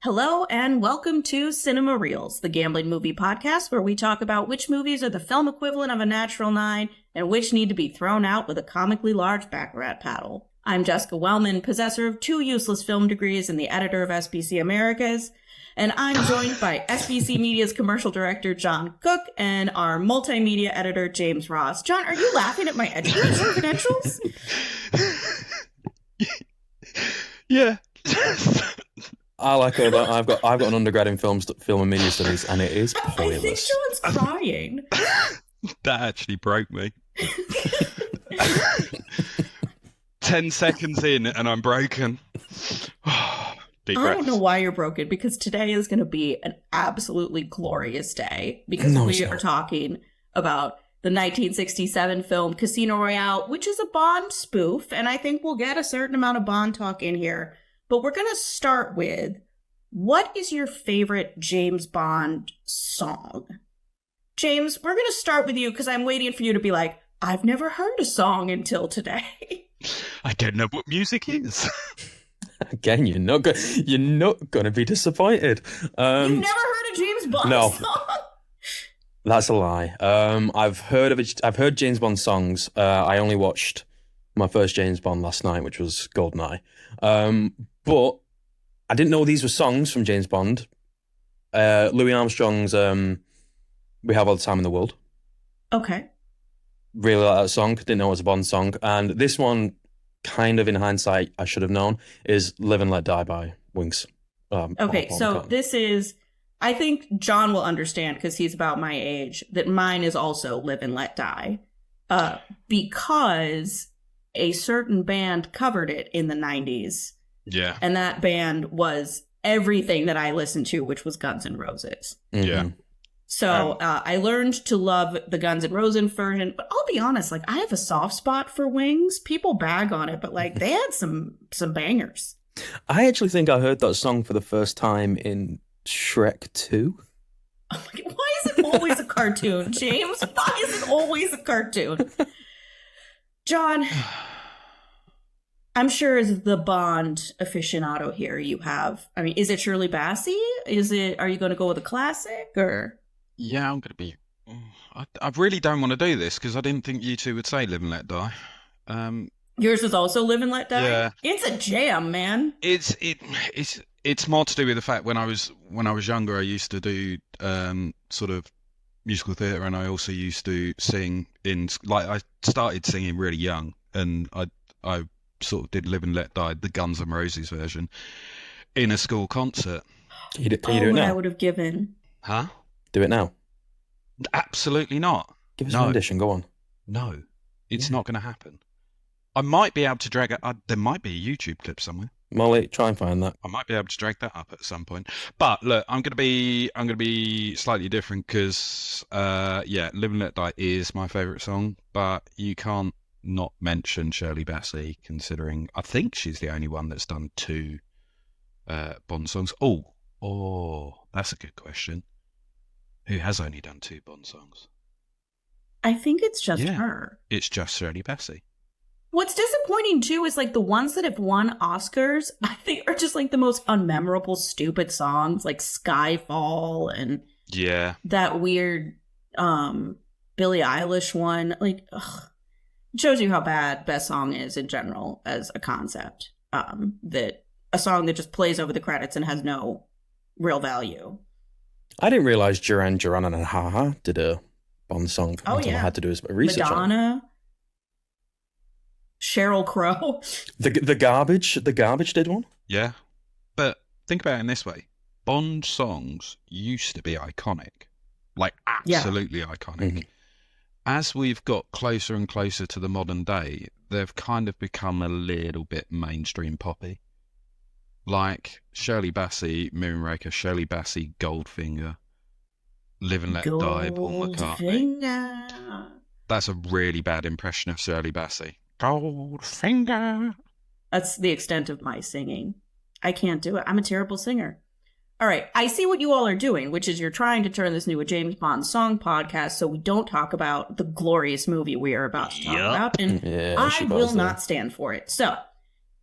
Hello and welcome to Cinema Reels, the gambling movie podcast where we talk about which movies are the film equivalent of a natural 9 and which need to be thrown out with a comically large baccarat paddle. I'm Jessica Welman, possessor of 2 useless film degrees and the editor of SBC Americas, and I'm joined by SBC Media's commercial director John Cook and our multimedia editor James Ross. John, are you laughing at my education credentials? Yeah. I like her. I've got an undergrad in film and media studies, and it is pointless. I think John's crying. That actually broke me. 10 seconds in, and I'm broken. Deep breath. I don't know why you're broken, because today is going to be an absolutely glorious day, because we are talking about the 1967 film Casino Royale, which is a Bond spoof, and I think we'll get a certain amount of Bond talk in here. But we're going to start with, what is your favorite James Bond song? James, we're going to start with you because I'm waiting for you to be like, I've never heard a song until today. I don't know what music is. Again, you're not going to be disappointed. You've never heard a James Bond song? That's a lie. I've heard James Bond songs. I only watched my first James Bond last night, which was GoldenEye. But I didn't know these were songs from James Bond. Louis Armstrong's We Have All the Time in the World. Okay. Really like that song. Didn't know it was a Bond song. And this one, kind of in hindsight, I should have known, is Live and Let Die by Wings. Okay, so this is, I think John will understand, because he's about my age, that mine is also Live and Let Die. Because a certain band covered it in the 90s. Yeah. And that band was everything that I listened to, which was Guns N' Roses. Mm-hmm. Yeah. So I learned to love the Guns N' Roses version, but I'll be honest, like, I have a soft spot for Wings. People bag on it, but like, they had some bangers. I actually think I heard that song for the first time in Shrek 2. Oh my God, why is it always a cartoon, James? Why is it always a cartoon? John, I'm sure as the Bond aficionado here you have, I mean, is it Shirley Bassey? Are you going to go with a classic or? Yeah, I'm going to be... I really don't want to do this because I didn't think you two would say Live and Let Die. Yours is also Live and Let Die? Yeah. It's a jam, man. It's more to do with the fact when I was younger, I used to do sort of musical theatre, and I also used to sing I started singing really young, and I sort of did Live and Let Die, the Guns N' Roses version, in a school concert. Can you do it now? I would have given. Huh? Do it now. Absolutely not. Give us a rendition, go on. No, it's not going to happen. I might be able to drag it. there might be a YouTube clip somewhere. Molly, try and find that. I might be able to drag that up at some point. But look, I'm gonna be slightly different because Live and Let Die is my favourite song, but you can't not mention Shirley Bassey, considering I think she's the only one that's done 2 Bond songs. Oh, that's a good question. Who has only done 2 Bond songs? I think it's just her. It's just Shirley Bassey. What's disappointing, too, is, like, the ones that have won Oscars, I think, are just, like, the most unmemorable, stupid songs, like Skyfall and that weird Billie Eilish one. Like, ugh. It shows you how bad Best Song is in general as a concept. That a song that just plays over the credits and has no real value. I didn't realize Duran Duran and Ha-Ha did a Bond song until I had to do a research Madonna. Sheryl Crow. The Garbage did one. Yeah, but think about it in this way: Bond songs used to be iconic, like absolutely iconic. Mm-hmm. As we've got closer and closer to the modern day, they've kind of become a little bit mainstream poppy. Like Shirley Bassey, Moonraker, Shirley Bassey, Goldfinger, Live and Let Die, Paul McCartney. That's a really bad impression of Shirley Bassey. Goldfinger. That's the extent of my singing. I can't do it. I'm a terrible singer. All right, I see what you all are doing, which is you're trying to turn this into a James Bond song podcast so we don't talk about the glorious movie we are about to talk about, and I will not stand for it. So,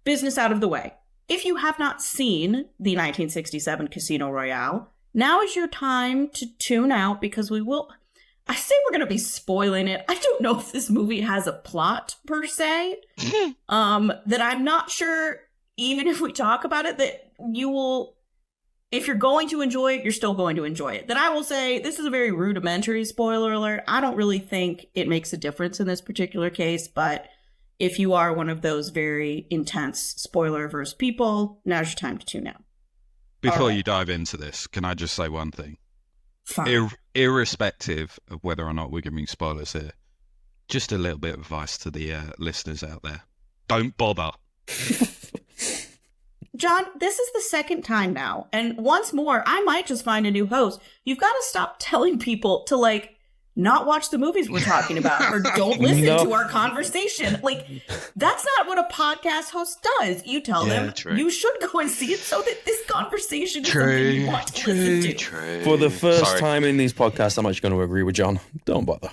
business out of the way. if you have not seen the 1967 Casino Royale, now is your time to tune out because I say we're going to be spoiling it. I don't know if this movie has a plot per se. That I'm not sure, even if we talk about it, that you will, if you're going to enjoy it, you're still going to enjoy it. That I will say, this is a very rudimentary spoiler alert. I don't really think it makes a difference in this particular case, but if you are one of those very intense spoiler-averse people, now's your time to tune out. Before you dive into this, can I just say one thing? Fine. Irrespective of whether or not we're giving spoilers here, just a little bit of advice to the listeners out there. Don't bother. John, this is the second time now. And once more, I might just find a new host. You've got to stop telling people to, like, not watch the movies we're talking about or don't listen to our conversation. Like, that's not what a podcast host does. You tell them you should go and see it so that this conversation is something you want to listen to. For the first time in these podcasts, I'm actually going to agree with John. Don't bother.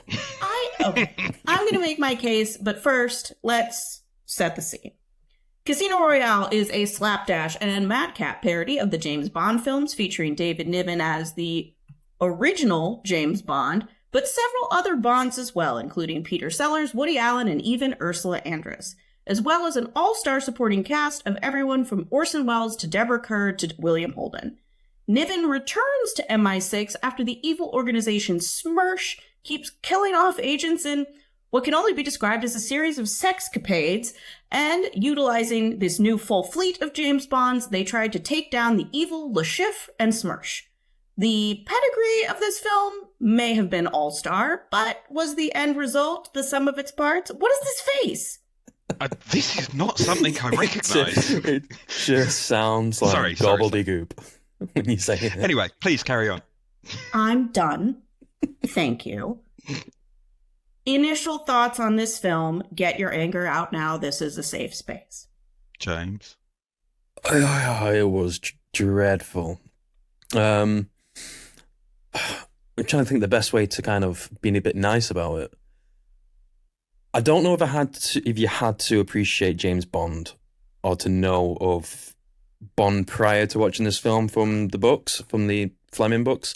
Okay. I'm going to make my case, but first, let's set the scene. Casino Royale is a slapdash and madcap parody of the James Bond films, featuring David Niven as the original James Bond, but several other Bonds as well, including Peter Sellers, Woody Allen, and even Ursula Andress, as well as an all-star supporting cast of everyone from Orson Welles to Deborah Kerr to William Holden. Niven returns to MI6 after the evil organization SMERSH keeps killing off agents in what can only be described as a series of sexcapades, and utilizing this new full fleet of James Bonds, they tried to take down the evil Le Chiffre and SMERSH. The pedigree of this film may have been all-star, but was the end result the sum of its parts? What is this face? This is not something I recognise. It just sounds like gobbledygook when you say it. Anyway, please carry on. I'm done. Thank you. Initial thoughts on this film. Get your anger out now. This is a safe space. James? It was dreadful. I'm trying to think the best way to kind of be a bit nice about it. I don't know if you had to appreciate James Bond or to know of Bond prior to watching this film from the Fleming books.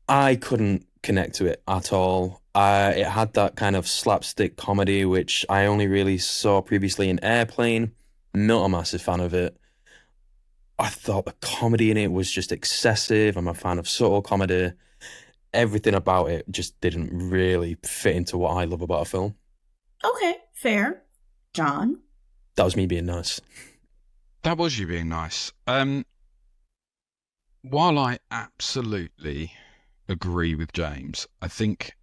I couldn't connect to it at all. It had that kind of slapstick comedy, which I only really saw previously in Airplane. Not a massive fan of it. I thought the comedy in it was just excessive. I'm a fan of subtle comedy. Everything about it just didn't really fit into what I love about a film. Okay, fair. John? That was me being nice. That was you being nice. While I absolutely agree with James, I think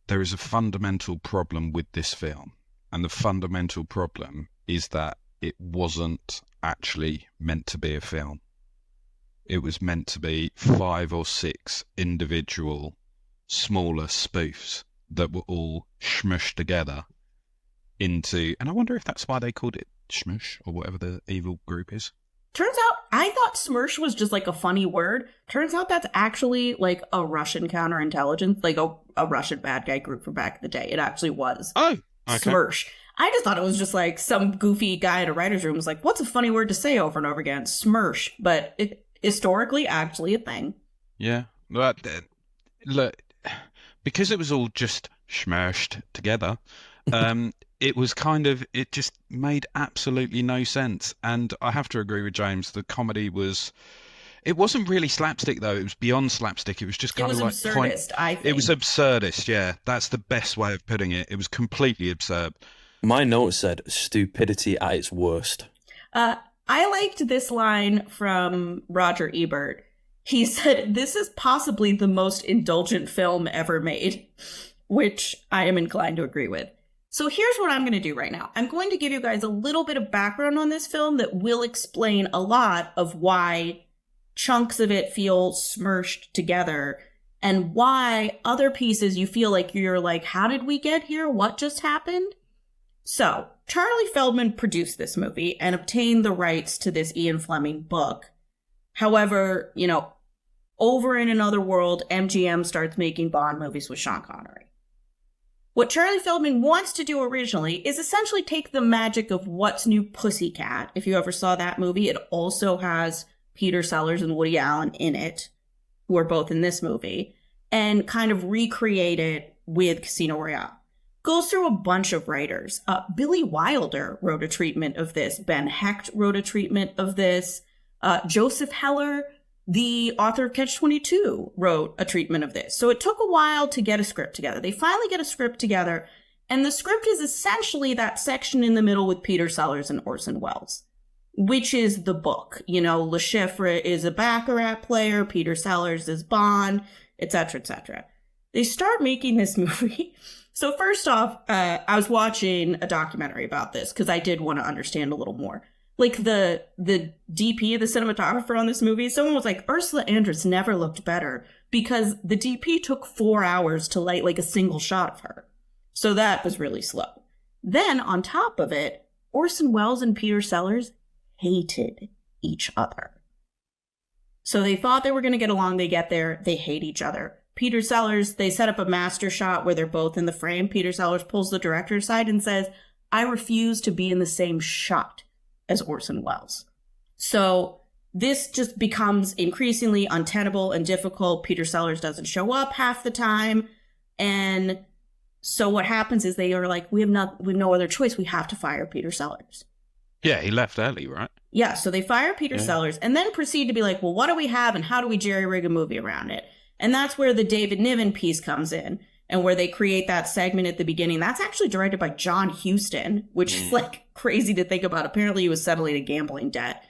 there is a fundamental problem with this film. And the fundamental problem is that it wasn't actually meant to be a film. It was meant to be 5 or 6 individual smaller spoofs that were all smushed together into, and I wonder if that's why they called it Smush or whatever the evil group is. Turns out, I thought SMERSH was just like a funny word. Turns out that's actually like a Russian counterintelligence, like a Russian bad guy group from back in the day. It actually was. Oh, okay. SMERSH. I just thought it was just like some goofy guy in a writer's room was like, what's a funny word to say over and over again? SMERSH. But it historically actually a thing. Yeah. Look, because it was all just smashed together, it was it just made absolutely no sense. And I have to agree with James, the comedy it wasn't really slapstick though, it was beyond slapstick. It was just kind of like absurdist, I think. It was absurdist, yeah. That's the best way of putting it. It was completely absurd. My note said stupidity at its worst. I liked this line from Roger Ebert. He said, "This is possibly the most indulgent film ever made," which I am inclined to agree with. So here's what I'm going to do right now. I'm going to give you guys a little bit of background on this film that will explain a lot of why chunks of it feel smushed together and why other pieces you feel like you're like, how did we get here? What just happened? So Charlie Feldman produced this movie and obtained the rights to this Ian Fleming book. However, over in another world, MGM starts making Bond movies with Sean Connery. What Charlie Feldman wants to do originally is essentially take the magic of What's New Pussycat. If you ever saw that movie, it also has Peter Sellers and Woody Allen in it, who are both in this movie, and kind of recreate it with Casino Royale. Goes through a bunch of writers. Billy Wilder wrote a treatment of this. Ben Hecht wrote a treatment of this. Joseph Heller, the author of Catch-22, wrote a treatment of this. So it took a while to get a script together. They finally get a script together, and the script is essentially that section in the middle with Peter Sellers and Orson Welles, which is the book. You know, Le Chiffre is a Baccarat player, Peter Sellers is Bond, etc., etc. They start making this movie. So first off, I was watching a documentary about this because I did want to understand a little more. Like the DP, the cinematographer on this movie, someone was like, Ursula Andress never looked better because the DP took 4 hours to light like a single shot of her. So that was really slow. Then on top of it, Orson Welles and Peter Sellers hated each other. So they thought they were going to get along. They get there. They hate each other. Peter Sellers, they set up a master shot where they're both in the frame. Peter Sellers pulls the director aside and says, I refuse to be in the same shot as Orson Welles. So this just becomes increasingly untenable and difficult. Peter Sellers doesn't show up half the time. And so what happens is they are like, we have no other choice. We have to fire Peter Sellers. Yeah, he left early, right? Yeah, so they fire Peter Sellers and then proceed to be like, well, what do we have and how do we jerry-rig a movie around it? And that's where the David Niven piece comes in and where they create that segment at the beginning. That's actually directed by John Huston, which is like crazy to think about. Apparently he was settling a gambling debt.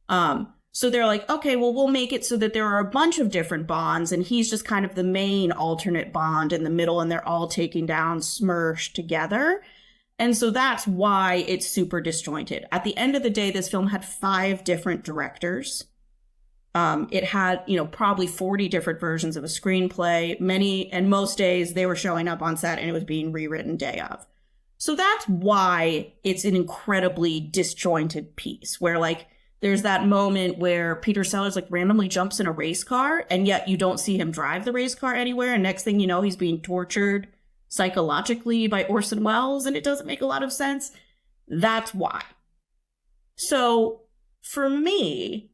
So they're like, okay, well, we'll make it so that there are a bunch of different Bonds and he's just kind of the main alternate Bond in the middle and they're all taking down SMERSH together. And so that's why it's super disjointed. At the end of the day, this film had 5 different directors. It had, probably 40 different versions of a screenplay. Most days they were showing up on set and it was being rewritten day of. So that's why it's an incredibly disjointed piece where like there's that moment where Peter Sellers like randomly jumps in a race car and yet you don't see him drive the race car anywhere. And next thing you know, he's being tortured psychologically by Orson Welles and it doesn't make a lot of sense. That's why. So for me,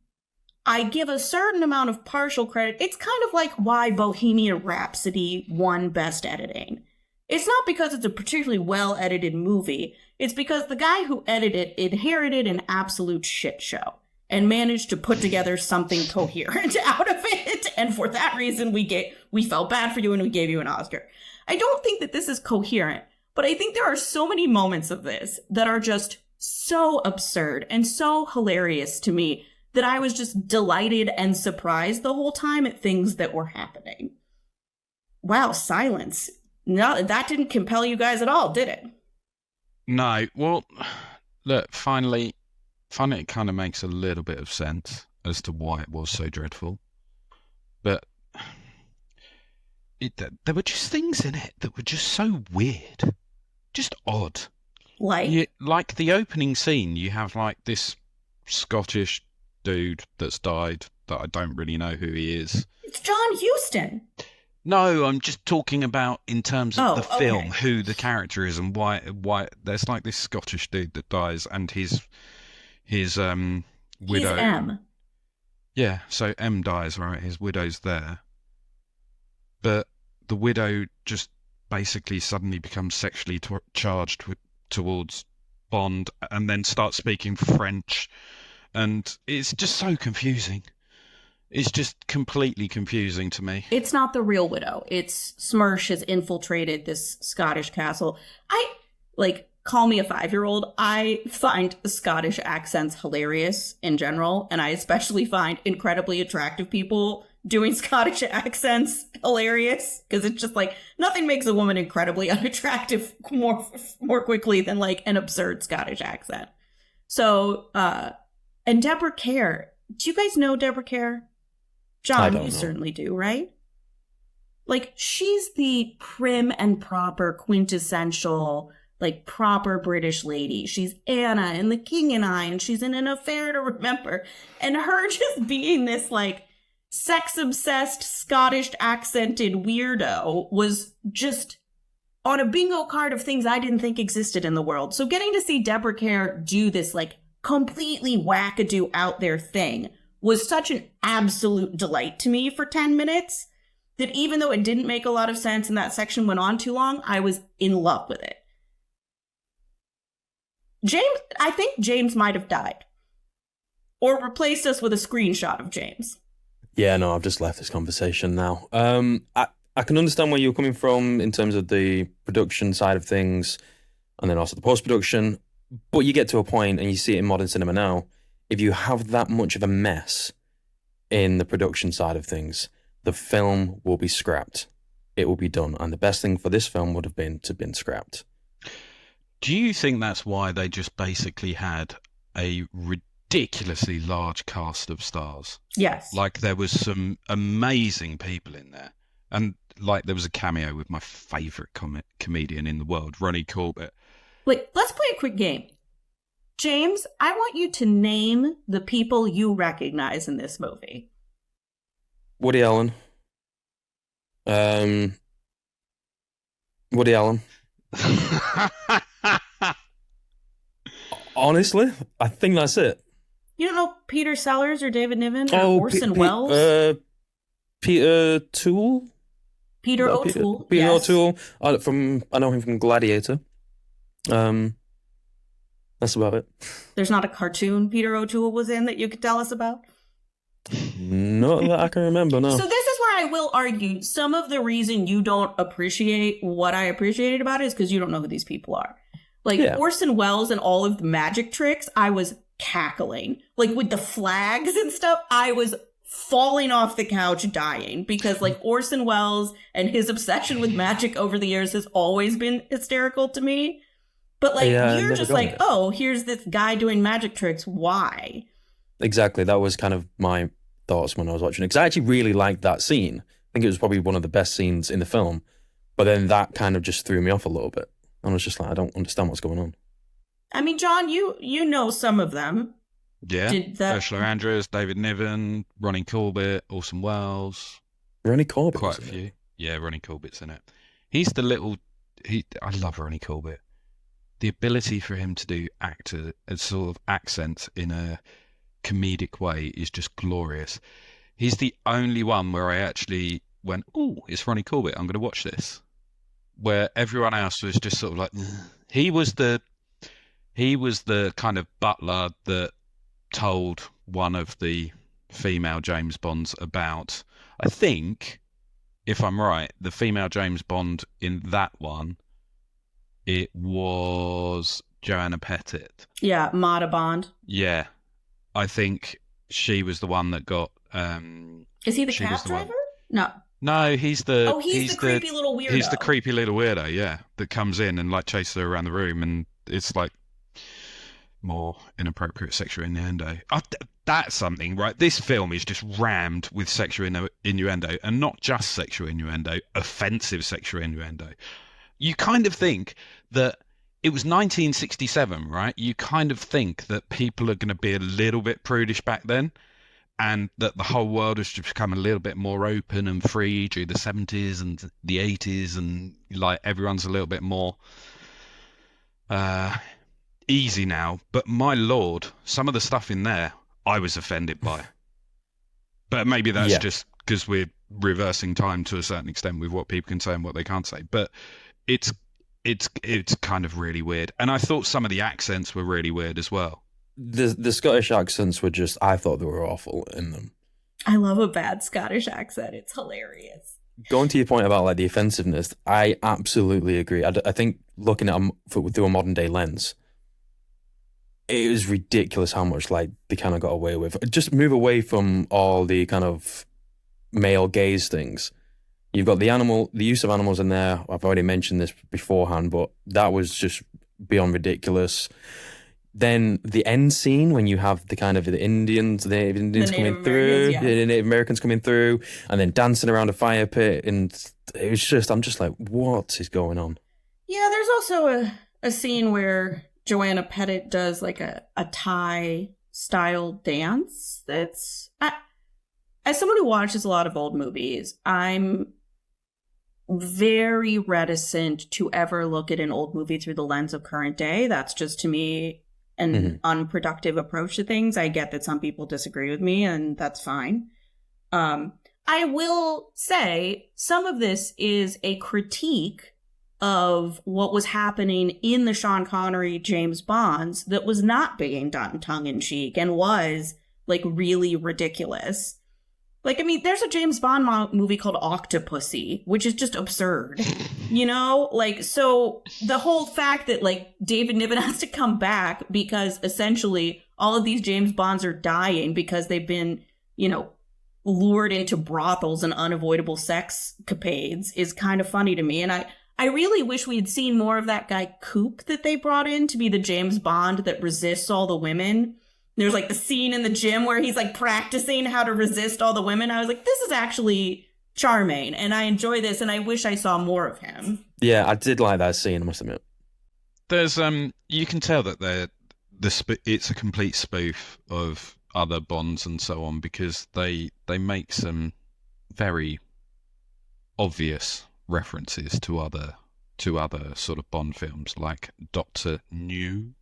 I give a certain amount of partial credit. It's kind of like why Bohemian Rhapsody won Best Editing. It's not because it's a particularly well-edited movie. It's because the guy who edited it inherited an absolute shit show and managed to put together something coherent out of it. And for that reason, we felt bad for you and we gave you an Oscar. I don't think that this is coherent, but I think there are so many moments of this that are just so absurd and so hilarious to me that I was just delighted and surprised the whole time at things that were happening. Wow, silence. No, that didn't compel you guys at all, did it? No. Well, look, finally it kind of makes a little bit of sense as to why it was so dreadful. But there were just things in it that were just so weird. Just odd. Like the opening scene, you have like this Scottish dude that's died that I don't really know who he is. It's John Huston. No, I'm just talking about in terms of the film, who the character is and why there's like this Scottish dude that dies and his widow. He's M. Yeah, so M dies, right? His widow's there. But the widow just basically suddenly becomes sexually charged towards Bond and then starts speaking French. And it's just so confusing. It's just completely confusing to me. It's not the real widow. It's SMERSH has infiltrated this Scottish castle. Call me a 5-year-old. I find Scottish accents hilarious in general. And I especially find incredibly attractive people doing Scottish accents hilarious. Because it's just like, nothing makes a woman incredibly unattractive more quickly than like an absurd Scottish accent. So, and Deborah Kerr. Do you guys know Deborah Kerr? John, you certainly do, right? Like, she's the prim and proper, quintessential, like, proper British lady. She's Anna in The King and I, and she's in An Affair to Remember. And her just being this, like, sex-obsessed, Scottish accented weirdo was just on a bingo card of things I didn't think existed in the world. So getting to see Deborah Kerr do this like completely wackadoo out there thing was such an absolute delight to me for 10 minutes that even though it didn't make a lot of sense and that section went on too long, I was in love with it. I think James might have died. Or replaced us with a screenshot of James. Yeah, no, I've just left this conversation now. I can understand where you're coming from in terms of the production side of things and then also the post-production. But you get to a point, and you see it in modern cinema now, if you have that much of a mess in the production side of things, the film will be scrapped. It will be done. And the best thing for this film would have been to have been scrapped. Do you think that's why they just basically had a ridiculously large cast of stars? Yes. Like, there was some amazing people in there. And, like, there was a cameo with my favourite comedian in the world, Ronnie Corbett. Wait, let's play a quick game. James, I want you to name the people you recognize in this movie. Woody Allen. Woody Allen. Honestly, I think that's it. You don't know Peter Sellers or David Niven or Orson Welles? Peter Toole? Peter O'Toole. Peter yes. O'Toole. I know him from Gladiator. That's about it. There's not a cartoon Peter O'Toole was in that you could tell us about? Not that I can remember, no. So this is where I will argue some of the reason you don't appreciate what I appreciated about it is because you don't know who these people are. Like, Orson Welles and all of the magic tricks, I was cackling. Like, with the flags and stuff, I was falling off the couch dying because, like, Orson Welles and his obsession with magic over the years has always been hysterical to me. But, like, you're just like, oh, here's this guy doing magic tricks. Why? Exactly. That was kind of my thoughts when I was watching it. Because I actually really liked that scene. I think it was probably one of the best scenes in the film. But then that kind of just threw me off a little bit. I was just like, I don't understand what's going on. I mean, John, you know some of them. Yeah. Ursula Andress, David Niven, Ronnie Corbett, Orson Welles. Ronnie Corbett? Quite a few. Yeah, Ronnie Corbett's in it. He's the little... I love Ronnie Corbett. The ability for him to do sort of accents in a comedic way is just glorious. He's the only one where I actually went, oh, it's Ronnie Corbett, I'm going to watch this. Where everyone else was just sort of like, he was the kind of butler that told one of the female James Bonds about, I think, if I'm right, the female James Bond in that one, it was Joanna Pettit. Yeah, Mata Bond. Yeah. I think she was the one that got... Is he the cab driver? No. No, he's the... Oh, he's the creepy little weirdo. He's the creepy little weirdo, yeah, that comes in and, like, chases her around the room, and it's, like, more inappropriate sexual innuendo. That's something, right? This film is just rammed with sexual innuendo, and not just sexual innuendo, offensive sexual innuendo. You kind of think that it was 1967, right? You kind of think that people are going to be a little bit prudish back then, and that the whole world has just become a little bit more open and free through the 70s and the 80s, and like everyone's a little bit more easy now. But my lord, some of the stuff in there I was offended by. But maybe that's just because we're reversing time to a certain extent with what people can say and what they can't say. But it's kind of really weird. And I thought some of the accents were really weird as well. The Scottish accents were just, I thought they were awful in them. I love a bad Scottish accent. It's hilarious. Going to your point about like the offensiveness, I absolutely agree. I think looking at them through a modern day lens, it was ridiculous how much like they kind of got away with. Just move away from all the kind of male gaze things. You've got the use of animals in there. I've already mentioned this beforehand, but that was just beyond ridiculous. Then the end scene when you have the kind of the Indians coming through, the Native Americans coming through, and then dancing around a fire pit, and it was just, I'm just like, what is going on? Yeah, there's also a scene where Joanna Pettit does like a Thai style dance. That's as someone who watches a lot of old movies, I'm very reticent to ever look at an old movie through the lens of current day. That's just, to me, an unproductive approach to things. I get that some people disagree with me, and that's fine. I will say some of this is a critique of what was happening in the Sean Connery James Bonds that was not being done tongue-in-cheek and was, like, really ridiculous. Like, I mean, there's a James Bond movie called Octopussy, which is just absurd, you know? Like, so the whole fact that, like, David Niven has to come back because essentially all of these James Bonds are dying because they've been, you know, lured into brothels and unavoidable sex capades is kind of funny to me. And I really wish we had seen more of that guy Coop that they brought in to be the James Bond that resists all the women. There's like the scene in the gym where he's like practicing how to resist all the women. I was like, this is actually charming and I enjoy this and I wish I saw more of him. Yeah, I did like that scene, I must admit. There's you can tell that it's a complete spoof of other Bonds and so on because they make some very obvious references to other sort of Bond films, like Dr. New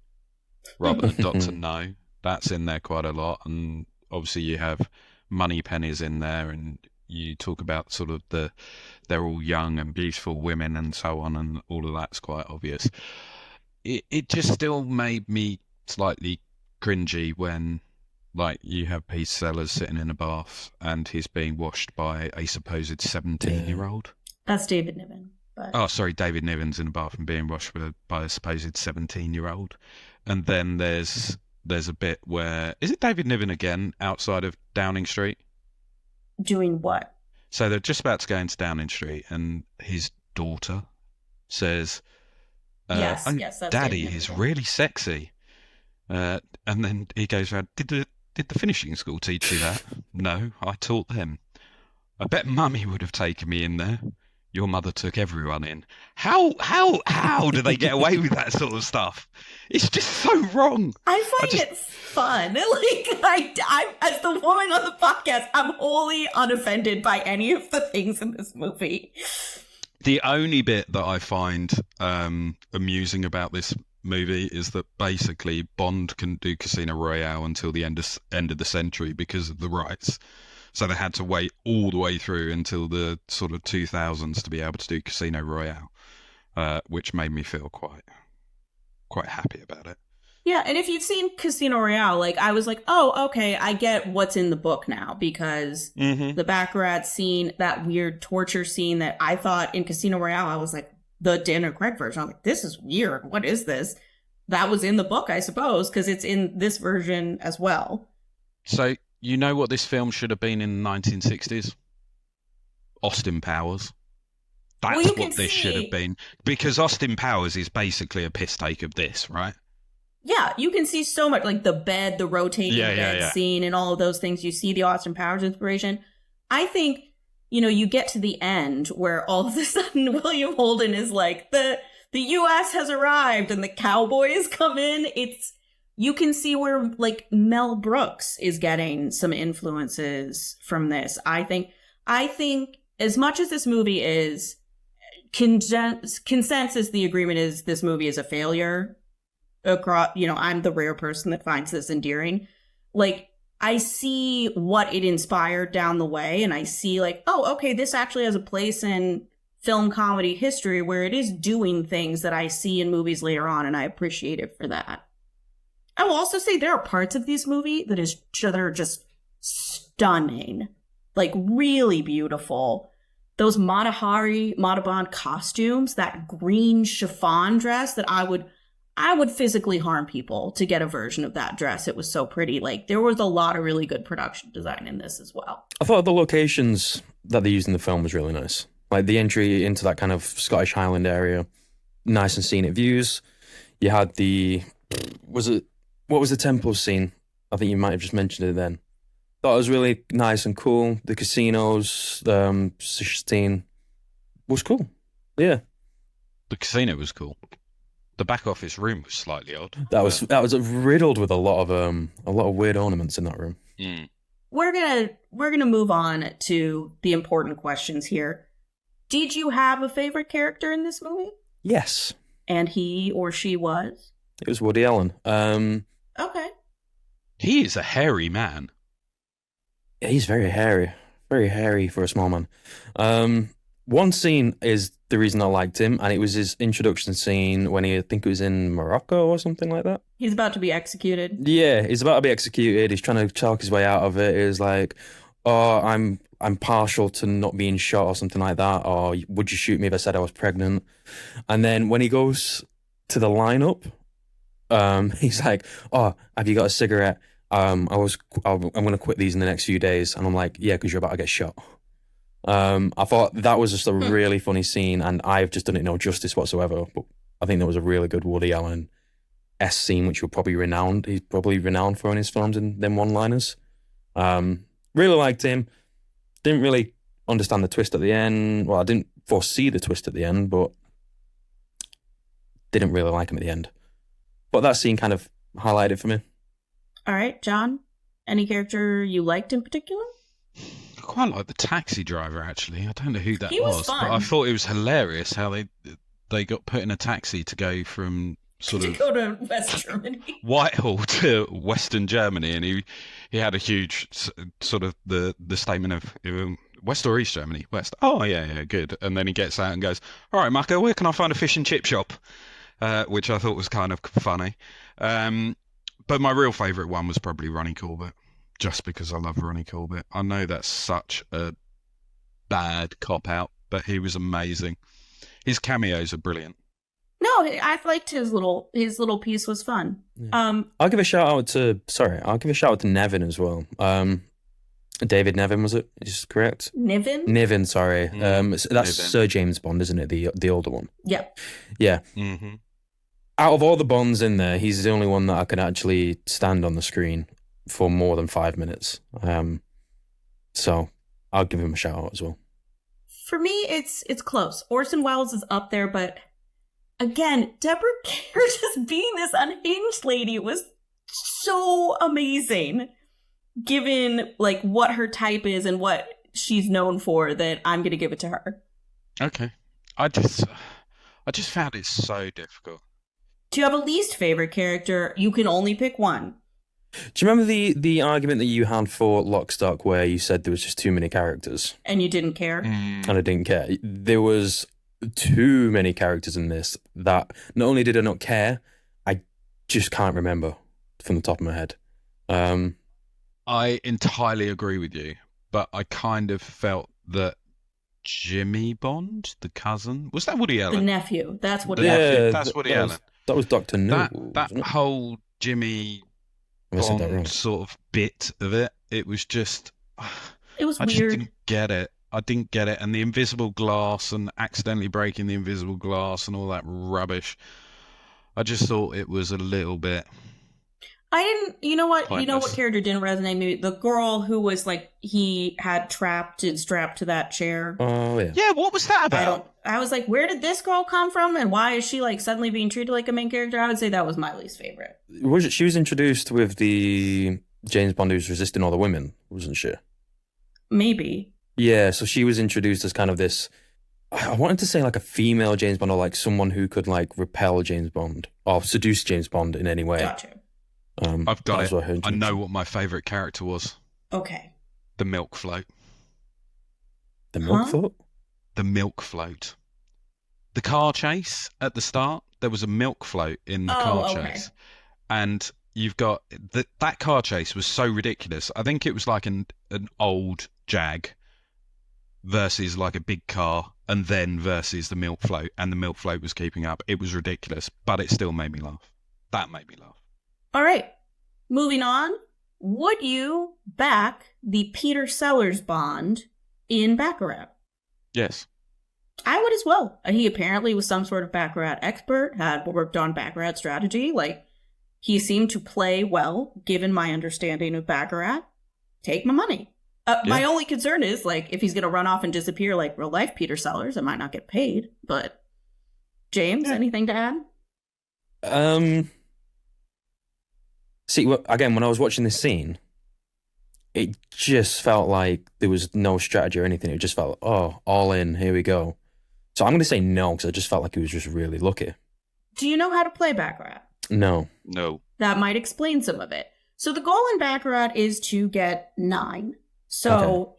rather than Dr. No. That's in there quite a lot, and obviously you have Moneypenny's in there, and you talk about sort of they're all young and beautiful women and so on, and all of that's quite obvious. It just still made me slightly cringy when, like, you have Peter Sellers sitting in a bath and he's being washed by a supposed 17-year-old. That's David Niven. But... Oh, sorry, David Niven's in a bath and being washed by a supposed 17-year-old. And then there's a bit where... Is it David Niven again, outside of Downing Street? Doing what? So they're just about to go into Downing Street and his daughter says, yes, that's Daddy is really sexy. And then he goes around, Did the finishing school teach you that? No, I taught them. I bet Mummy would have taken me in there. Your mother took everyone in. How do they get away with that sort of stuff? It's just so wrong. I find it fun. Like, I, as the woman on the podcast, I'm wholly unoffended by any of the things in this movie. The only bit that I find amusing about this movie is that basically Bond couldn't do Casino Royale until the end of the century because of the rights. So they had to wait all the way through until the sort of 2000s to be able to do Casino Royale, which made me feel quite happy about it. Yeah, and if you've seen Casino Royale, like, I was like, oh, okay, I get what's in the book now, because the Baccarat scene, that weird torture scene that I thought in Casino Royale, I was like, the Daniel Craig version, I'm like, this is weird. What is this? That was in the book, I suppose, because it's in this version as well. So, you know what this film should have been in the 1960s? Austin Powers. That's what this should have been. Because Austin Powers is basically a piss take of this, right? Yeah, you can see so much, like the bed, the rotating bed scene, and all of those things. You see the Austin Powers inspiration. I think, you know, you get to the end where all of a sudden William Holden is like, the U.S. has arrived and the cowboys come in. You can see where, like, Mel Brooks is getting some influences from this. I think as much as this movie is consensus, the agreement is this movie is a failure. Across, you know, I'm the rare person that finds this endearing. Like, I see what it inspired down the way, and I see, like, oh, okay, this actually has a place in film comedy history where it is doing things that I see in movies later on, and I appreciate it for that. I will also say there are parts of this movie that are just stunning, like really beautiful. Those Madhaban costumes, that green chiffon dress that I would physically harm people to get a version of that dress. It was so pretty. Like, there was a lot of really good production design in this as well. I thought the locations that they used in the film was really nice. Like the entry into that kind of Scottish Highland area, nice and scenic views. You had what was the temple scene? I think you might have just mentioned it then. Thought it was really nice and cool. The casinos, Sistine was cool. Yeah. The casino was cool. The back office room was slightly odd. That was riddled with a lot of weird ornaments in that room. Mm. We're gonna move on to the important questions here. Did you have a favorite character in this movie? Yes. And he or she was? It was Woody Allen. Okay. He is a hairy man. Yeah, he's very hairy for a small man. One scene is the reason I liked him, and it was his introduction scene when I think it was in Morocco or something like that. He's about to be executed. Yeah, he's about to be executed. He's trying to talk his way out of it. It's like, oh, I'm partial to not being shot or something like that, or would you shoot me if I said I was pregnant? And then when he goes to the lineup, he's like, oh, have you got a cigarette? I'm going to quit these in the next few days. And I'm like, yeah, because you're about to get shot. I thought that was just a really funny scene, and I've just done it no justice whatsoever. But I think that was a really good Woody Allen-esque scene, which he's probably renowned for in his films and them one-liners. Really liked him. Didn't really understand the twist at the end. Well, I didn't foresee the twist at the end, but didn't really like him at the end. But that scene kind of highlighted it for me. All right, John, any character you liked in particular? I quite like the taxi driver, actually. I don't know who that He was fun. But I thought it was hilarious how they got put in a taxi to go from to go to West Germany, Whitehall to Western Germany, and he had a huge sort of the statement of West or East Germany? West. Oh yeah, good. And then he gets out and goes, all right, Marco, where can I find a fish and chip shop? Which I thought was kind of funny. But my real favourite one was probably Ronnie Corbett, just because I love Ronnie Corbett. I know that's such a bad cop-out, but he was amazing. His cameos are brilliant. No, I liked his little piece was fun. Yeah. I'll give a shout out to Niven as well. David Niven, was it? Is correct? Niven, sorry. That's Niven. Sir James Bond, isn't it? The older one. Yeah. Yeah. Mm-hmm. Out of all the Bonds in there, he's the only one that I can actually stand on the screen for more than 5 minutes. So I'll give him a shout out as well. For me, it's close. Orson Welles is up there, but again, Deborah Kerr just being this unhinged lady was so amazing, given like what her type is and what she's known for, that I'm going to give it to her. Okay. I just found it so difficult. Do you have a least favorite character? You can only pick one. Do you remember the argument that you had for Lock, Stock, where you said there was just too many characters? And you didn't care? And I didn't care. There was too many characters in this that not only did I not care, I just can't remember from the top of my head. I entirely agree with you, but I kind of felt that Jimmy Bond, the cousin, was that Woody Allen? The nephew. That's Woody Allen. Nephew. That's Woody Allen. That was Dr. No. That whole Jimmy Bond sort of bit of it, it was just... It was weird. Just didn't get it. I didn't get it. And the invisible glass and accidentally breaking the invisible glass and all that rubbish. I just thought it was a little bit... I didn't, you know what? Pointless. You know what character didn't resonate me? The girl who was like, he had trapped and strapped to that chair. Oh, yeah. Yeah, what was that about? I was like, where did this girl come from? And why is she like suddenly being treated like a main character? I would say that was my least favorite. She was introduced with the James Bond who's resisting all the women, wasn't she? Maybe. Yeah, so she was introduced as kind of this, I wanted to say like a female James Bond, or like someone who could like repel James Bond or seduce James Bond in any way. Gotcha. I've got it. I know what my favourite character was. Okay. The milk float. The milk float? The milk float. The car chase at the start, there was a milk float in the car chase. And you've got... that car chase was so ridiculous. I think it was like an old Jag versus like a big car, and then versus the milk float, and the milk float was keeping up. It was ridiculous, but it still made me laugh. That made me laugh. All right, moving on. Would you back the Peter Sellers Bond in Baccarat? Yes. I would as well. He apparently was some sort of Baccarat expert, had worked on Baccarat strategy. Like, he seemed to play well, given my understanding of Baccarat. Take my money. My only concern is, like, if he's going to run off and disappear like real life Peter Sellers, I might not get paid. But, James, anything to add? See, again, when I was watching this scene, it just felt like there was no strategy or anything. It just felt, oh, all in, here we go. So I'm going to say no, because I just felt like he was just really lucky. Do you know how to play Baccarat? No. That might explain some of it. So the goal in Baccarat is to get 9. So,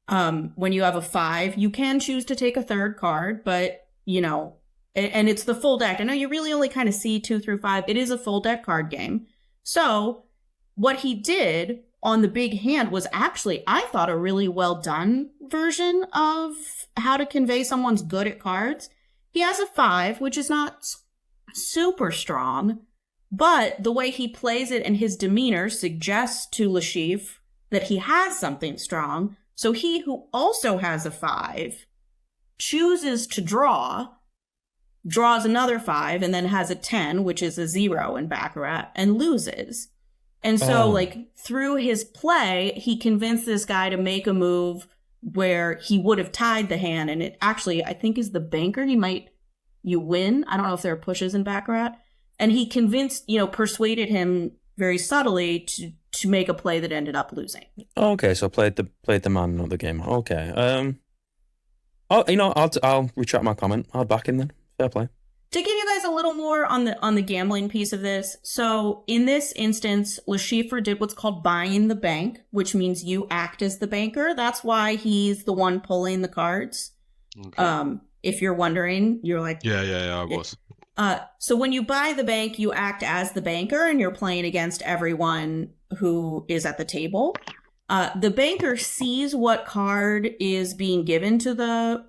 when you have a 5, you can choose to take a third card, but, and it's the full deck. I know you really only kind of see 2 through 5. It is a full deck card game. So what he did on the big hand was actually, I thought, a really well done version of how to convey someone's good at cards. He has a 5, which is not super strong, but the way he plays it and his demeanor suggests to Lashif that he has something strong. So he, who also has a 5, chooses to draws another 5, and then has a 10, which is a 0 in Baccarat, and loses. And so, through his play, he convinced this guy to make a move where he would have tied the hand, and it actually, I think, is the banker. You win. I don't know if there are pushes in Baccarat. And he convinced, persuaded him very subtly to make a play that ended up losing. Okay, so played the man, not the game. Okay. I'll retract my comment. I'll back him then. Fair play. To give you guys a little more on the gambling piece of this, so in this instance, Lashifra did what's called buying the bank, which means you act as the banker. That's why he's the one pulling the cards. Okay. If you're wondering, you're like... Yeah, I was. So when you buy the bank, you act as the banker, and you're playing against everyone who is at the table. The banker sees what card is being given to the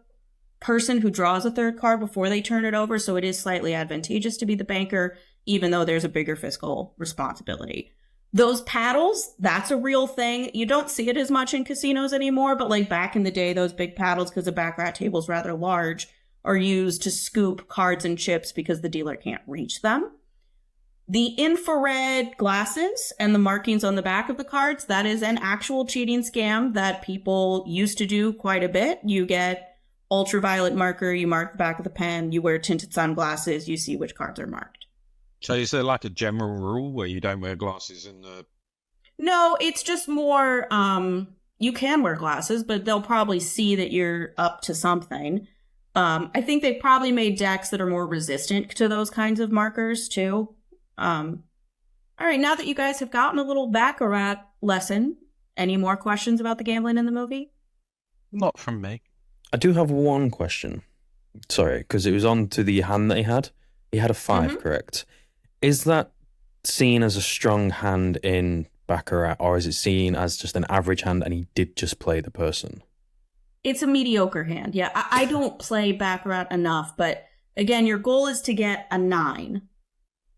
person who draws a third card before they turn it over, so it is slightly advantageous to be the banker, even though there's a bigger fiscal responsibility. Those paddles, that's a real thing. You don't see it as much in casinos anymore, but back in the day, those big paddles, because the Baccarat table is rather large, are used to scoop cards and chips because the dealer can't reach them. The infrared glasses and the markings on the back of the cards, that is an actual cheating scam that people used to do quite a bit. You get ultraviolet marker, you mark the back of the pen, you wear tinted sunglasses, you see which cards are marked. So is there a general rule where you don't wear glasses in the... No, it's just more, you can wear glasses, but they'll probably see that you're up to something. I think they probably made decks that are more resistant to those kinds of markers, too. All right, now that you guys have gotten a little Baccarat lesson, any more questions about the gambling in the movie? Not from me. I do have one question. Sorry, because it was on to the hand that he had. He had a 5, correct? Is that seen as a strong hand in Baccarat, or is it seen as just an average hand and he did just play the person? It's a mediocre hand, yeah. I don't play Baccarat enough, but again, your goal is to get a 9.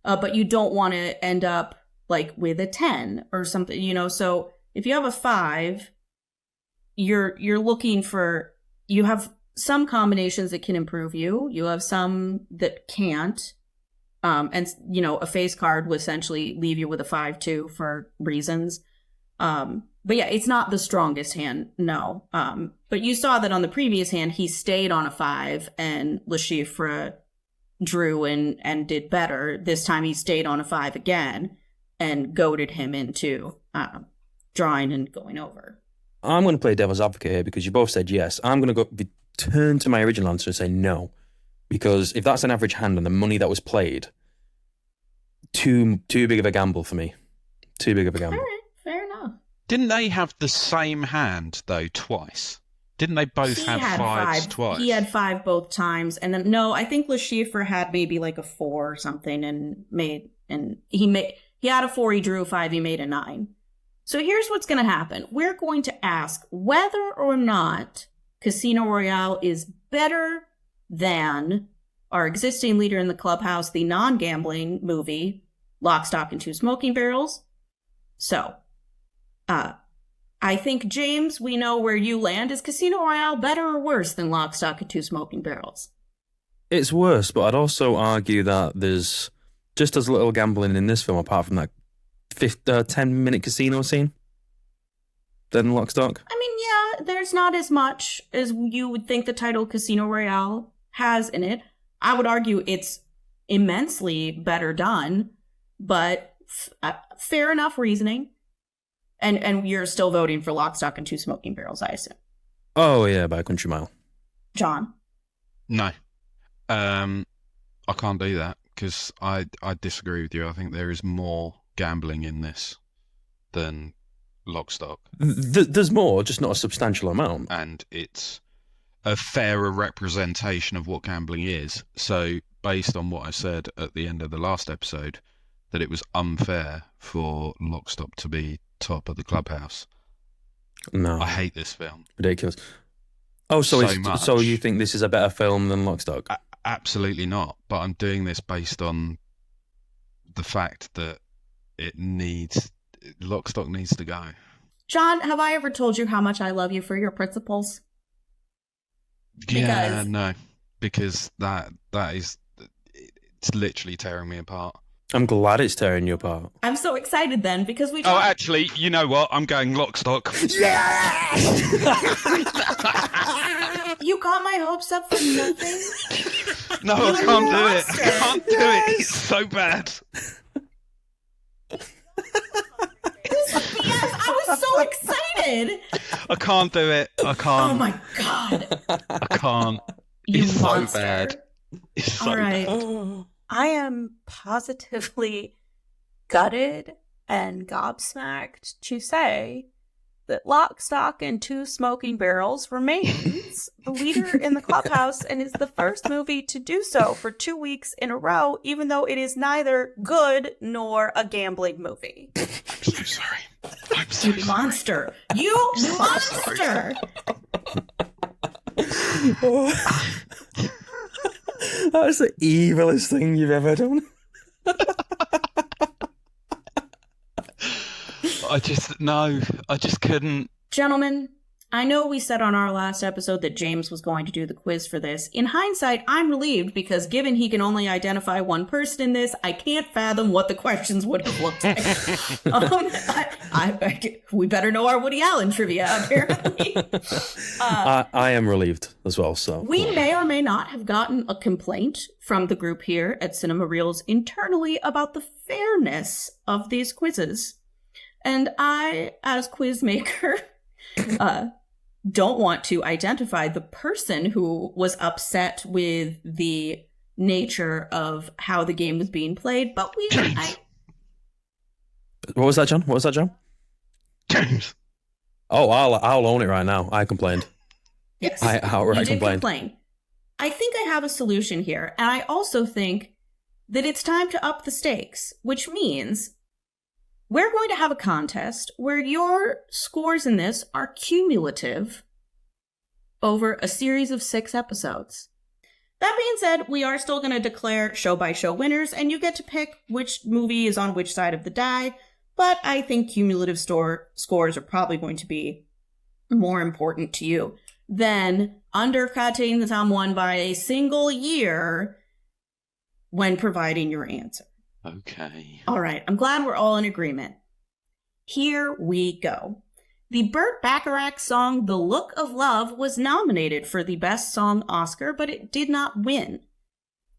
But you don't want to end up with a 10 or something, So if you have a 5, you're looking for... You have some combinations that can improve you. You have some that can't. And, a face card will essentially leave you with a 5-2 for reasons. But yeah, it's not the strongest hand, no. But you saw that on the previous hand, he stayed on a 5 and Lashifra drew and did better. This time he stayed on a 5 again and goaded him into drawing and going over. I'm going to play devil's advocate here because you both said yes. I'm going to return to my original answer and say no. Because if that's an average hand and the money that was played, too big of a gamble for me. Too big of a gamble. All right, fair enough. Didn't they have the same hand, though, twice? Didn't they both have 5s twice? He had 5 both times. And then, no, I think Lashifra had maybe a 4 or something he had a 4, he drew a 5, he made a 9. So here's what's going to happen. We're going to ask whether or not Casino Royale is better than our existing leader in the clubhouse, the non-gambling movie, Lock, Stock, and Two Smoking Barrels. So, I think, James, we know where you land. Is Casino Royale better or worse than Lock, Stock, and Two Smoking Barrels? It's worse, but I'd also argue that there's just as little gambling in this film, apart from that 10-minute casino scene, than Lock, Stock. I mean, yeah, there's not as much as you would think the title Casino Royale has in it. I would argue it's immensely better done, but fair enough reasoning. And you're still voting for Lock, Stock, and Two Smoking Barrels, I assume. Oh, yeah, by a country mile. John? No. I can't do that because I disagree with you. I think there is more gambling in this than Lock, Stock. There's more, just not a substantial amount. And it's a fairer representation of what gambling is. So based on what I said at the end of the last episode, that it was unfair for Lock, Stock to be top of the clubhouse. No. I hate this film. Ridiculous. Oh, so you think this is a better film than Lock, Stock? Absolutely not. But I'm doing this based on the fact that Lock, Stock needs to go. John, have I ever told you how much I love you for your principles? Yeah, no. Because that is, it's literally tearing me apart. I'm glad it's tearing you apart. I'm so excited then because we. Oh, actually, you know what? I'm going Lock, Stock. Yeah! You got my hopes up for nothing? No, I can't do it. I can't do it. It's so bad. Yes, I was so excited. I can't do it. I can't. Oh my God. I can't. It's so bad. It's so All right. Oh. I am positively gutted and gobsmacked to say that Lock, Stock, and Two Smoking Barrels remains the leader in the clubhouse and is the first movie to do so for 2 weeks in a row, even though it is neither good nor a gambling movie. I'm so sorry. I'm so You monster. You monster. That's the evilest thing you've ever done. I just couldn't. Gentlemen, I know we said on our last episode that James was going to do the quiz for this. In hindsight, I'm relieved because given he can only identify one person in this, I can't fathom what the questions would have looked like. We better know our Woody Allen trivia, apparently. I am relieved as well, so. We may or may not have gotten a complaint from the group here at Cinema Reels internally about the fairness of these quizzes. And I, as quizmaker, don't want to identify the person who was upset with the nature of how the game was being played, but What was that, John? James. Oh, I'll own it right now. I complained. Yes, I outright complained. I think I have a solution here, and I also think that it's time to up the stakes, which means we're going to have a contest where your scores in this are cumulative over a series of 6 episodes. That being said, we are still going to declare show-by-show winners, and you get to pick which movie is on which side of the die, but I think cumulative scores are probably going to be more important to you than undercutting someone by a single year when providing your answer. Okay. All right, I'm glad we're all in agreement. Here we go. The Burt Bacharach song The Look of Love was nominated for the Best Song Oscar, but it did not win.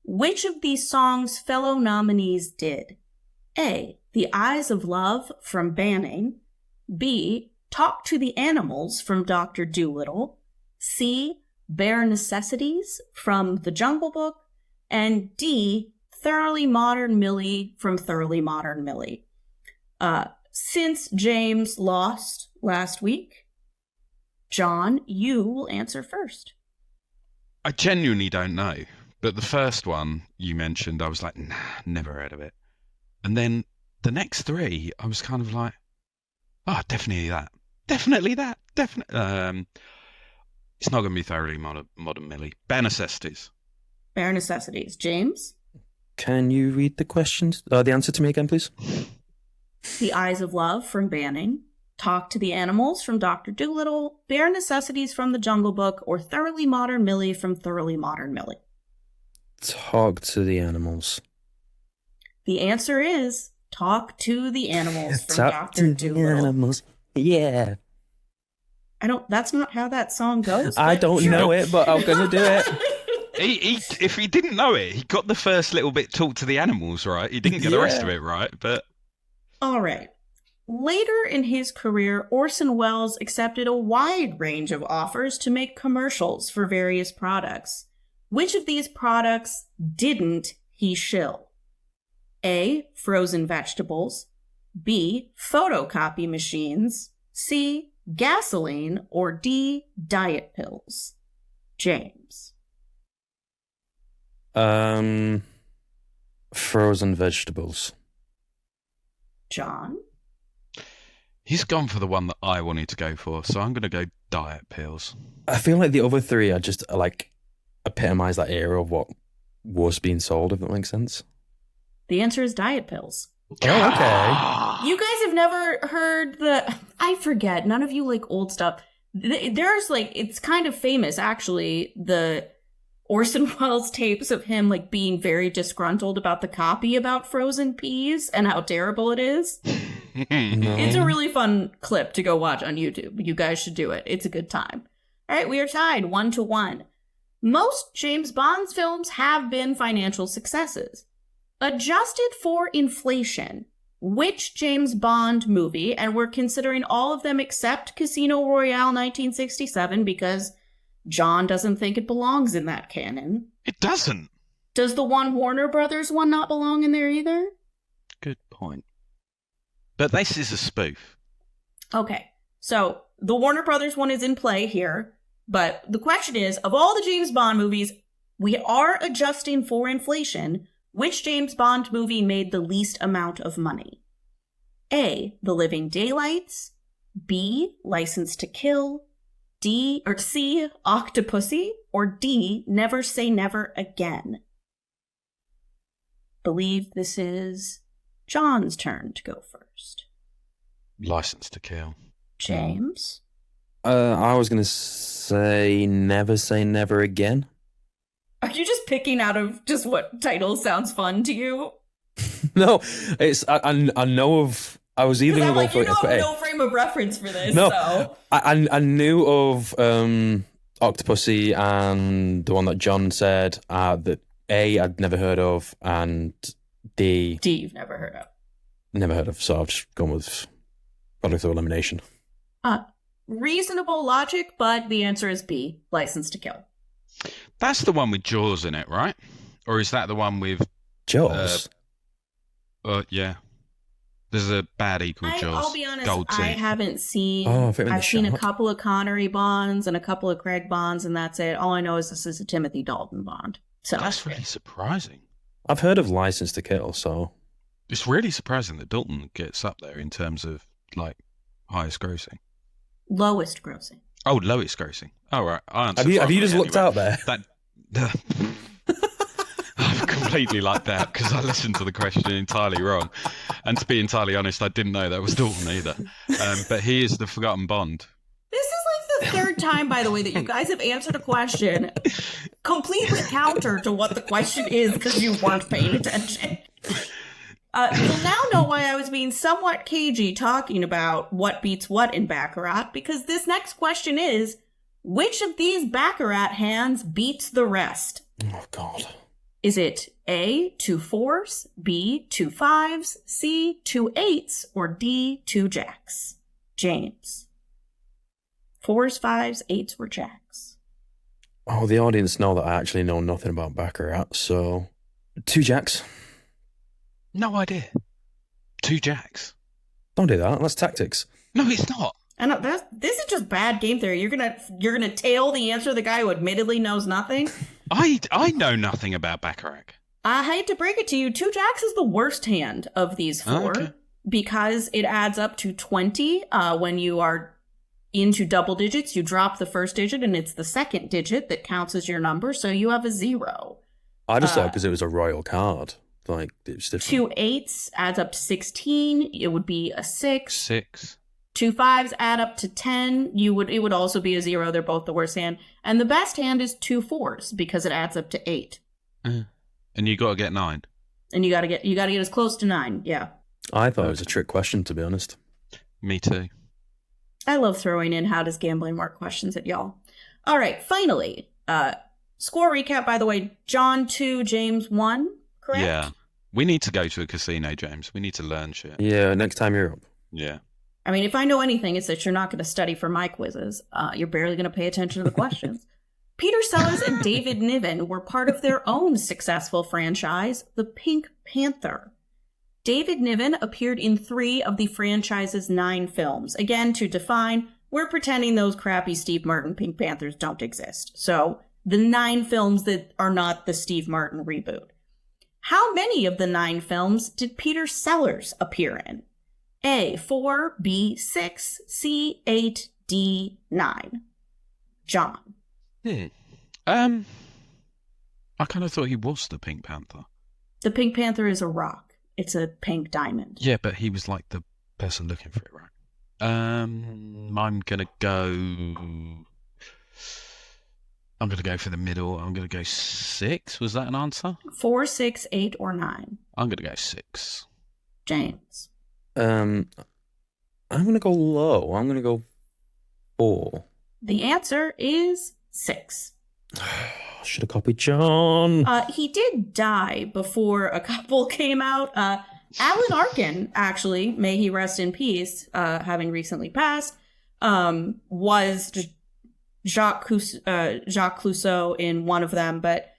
Which of these songs' fellow nominees did? A. The Eyes of Love from Banning. B. Talk to the Animals from Dr. Dolittle. C. Bare Necessities from The Jungle Book. And D. Thoroughly Modern Millie from Thoroughly Modern Millie. Since James lost last week, John, you will answer first. I genuinely don't know. But the first one you mentioned, I was like, nah, never heard of it. And then the next 3, I was kind of like, oh, definitely that. Definitely that. Definitely. It's not going to be Thoroughly Modern Millie. Bare Necessities. Bare Necessities. James? Can you read the questions? The answer to me again, please. The Eyes of Love from Banning. Talk to the Animals from Dr. Dolittle. Bare Necessities from The Jungle Book. Or Thoroughly Modern Millie from Thoroughly Modern Millie. Talk to the Animals. The answer is Talk to the Animals from Talk Dr. to Dolittle. the Animals. Yeah. That's not how that song goes. I don't know it, but I'm going to do it. If he didn't know it, he got the first little bit, talk to the animals, right? He didn't get the rest of it right, but... All right. Later in his career, Orson Welles accepted a wide range of offers to make commercials for various products. Which of these products didn't he shill? A. Frozen vegetables. B. Photocopy machines. C. Gasoline. Or D. Diet pills. James. Frozen vegetables. John? He's gone for the one that I wanted to go for, so I'm going to go diet pills. I feel like the other three are just like epitomise that era of what was being sold, if that makes sense. The answer is diet pills. Oh, okay. You guys have never heard I forget, none of you like old stuff. There's like, it's kind of famous actually, the Orson Welles tapes of him like being very disgruntled about the copy about frozen peas and how terrible it is. No. It's a really fun clip to go watch on YouTube. You guys should do it. It's a good time. All right, we are tied 1-1. Most James Bond films have been financial successes. Adjusted for inflation, which James Bond movie, and we're considering all of them except Casino Royale 1967 because John doesn't think it belongs in that canon. It doesn't. Does the one Warner Brothers one not belong in there either? Good point. But this is a spoof. Okay, so the Warner Brothers one is in play here, but the question is, of all the James Bond movies, we are adjusting for inflation. Which James Bond movie made the least amount of money? A. The Living Daylights. B. License to Kill. D or C. Octopussy. Or D. Never Say Never Again. Believe this is John's turn to go first. License to Kill. James? I was going to say Never Again. Are you just picking out of just what title sounds fun to you? No, it's I know of. I was either going to go for you have no frame of reference for this. No, so. I knew of Octopussy and the one that John said that A I'd never heard of and D you've never heard of. Never heard of. So I've just gone with product of elimination. Reasonable logic, but the answer is B. License to Kill. That's the one with Jaws in it, right? Or is that the one with Jaws? Yeah. There's a baddie called Jaws. I'll be honest, Gold I teeth. haven't seen. I've seen a couple of Connery Bonds and a couple of Craig Bonds, and that's it. All I know is this is a Timothy Dalton Bond. So That's really surprising. I've heard of License to Kill, so It's really surprising that Dalton gets up there in terms of like highest grossing. lowest grossing. Oh, lowest grossing. Oh, right. I answered have you just properly looked anyway. out there? I've completely like that because I listened to the question entirely wrong. And to be entirely honest, I didn't know that was Dalton either. But he is the forgotten Bond. This is like the third time, by the way, that you guys have answered a question completely counter to what the question is because you weren't paying attention. You'll now know why I was being somewhat cagey talking about what beats what in Baccarat, because this next question is, which of these Baccarat hands beats the rest? Oh, God. Is it A, 2 4s, B, 2 5s, C, 2 8s, or D, 2 jacks? James. 4s, 5s, 8s, or jacks? Oh, the audience know that I actually know nothing about Baccarat, so 2 jacks. No idea. 2 jacks. Don't do that. That's tactics. No, it's not. I know this is just bad game theory. You're gonna tail the answer of the guy who admittedly knows nothing. I know nothing about Baccarat. I hate to break it to you, 2 jacks is the worst hand of these 4 Okay. because it adds up to 20 when you are into double digits. You drop the first digit and it's the second digit that counts as your number, so you have a 0. I just thought because it was a royal card. Like, it's different. 2 8s adds up to 16. It would be a 6. 6. 2 5s add up to 10. It would also be a 0. They're both the worst hand. And the best hand is 2 4s because it adds up to 8. And you got to get 9. And you gotta get as close to 9. Yeah. I thought it was a trick question, to be honest. Me too. I love throwing in how does gambling work questions at y'all. All right, finally, score recap. By the way, John 2, James 1. Correct? Yeah. We need to go to a casino, James. We need to learn shit. Yeah, next time you're up. Yeah. I mean, if I know anything, it's that you're not going to study for my quizzes. You're barely going to pay attention to the questions. Peter Sellers and David Niven were part of their own successful franchise, the Pink Panther. David Niven appeared in 3 of the franchise's 9 films. Again, to define, we're pretending those crappy Steve Martin Pink Panthers don't exist. So, the 9 films that are not the Steve Martin reboot. How many of the 9 films did Peter Sellers appear in? A, 4, B, 6, C, 8, D, 9. John. I kind of thought he was the Pink Panther. The Pink Panther is a rock. It's a pink diamond. Yeah, but he was like the person looking for it, right? I'm gonna go for the middle. I'm gonna go 6. Was that an answer? 4, 6, 8, or 9. I'm gonna go 6. James. I'm gonna go low. I'm gonna go 4. The answer is 6. Should have copied John. He did die before a couple came out. Alan Arkin, actually, may he rest in peace, having recently passed, was Jacques Clouseau in one of them, but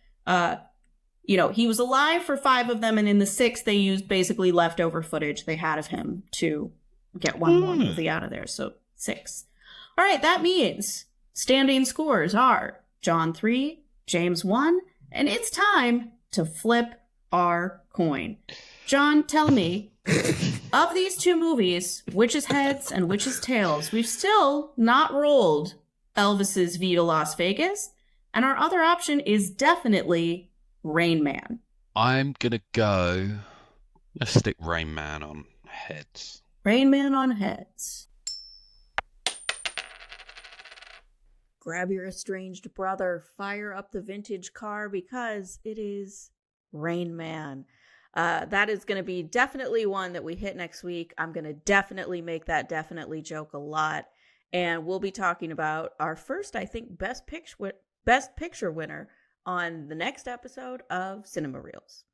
he was alive for 5 of them, and in the 6th they used basically leftover footage they had of him to get one more movie out of there. So 6. All right, that means standing scores are John 3, James 1, and it's time to flip our coin. John, tell me, of these 2 movies, which is heads and which is tails? We've still not rolled Elvis's Viva Las Vegas, and our other option is definitely Rain Man. I'm gonna go. Let's stick Rain Man on heads. Rain Man on heads. Grab your estranged brother, fire up the vintage car, because it is Rain Man. That is going to be definitely one that we hit next week. I'm going to definitely make that definitely joke a lot. And we'll be talking about our first, I think, Best Picture winner on the next episode of Cinema Reels.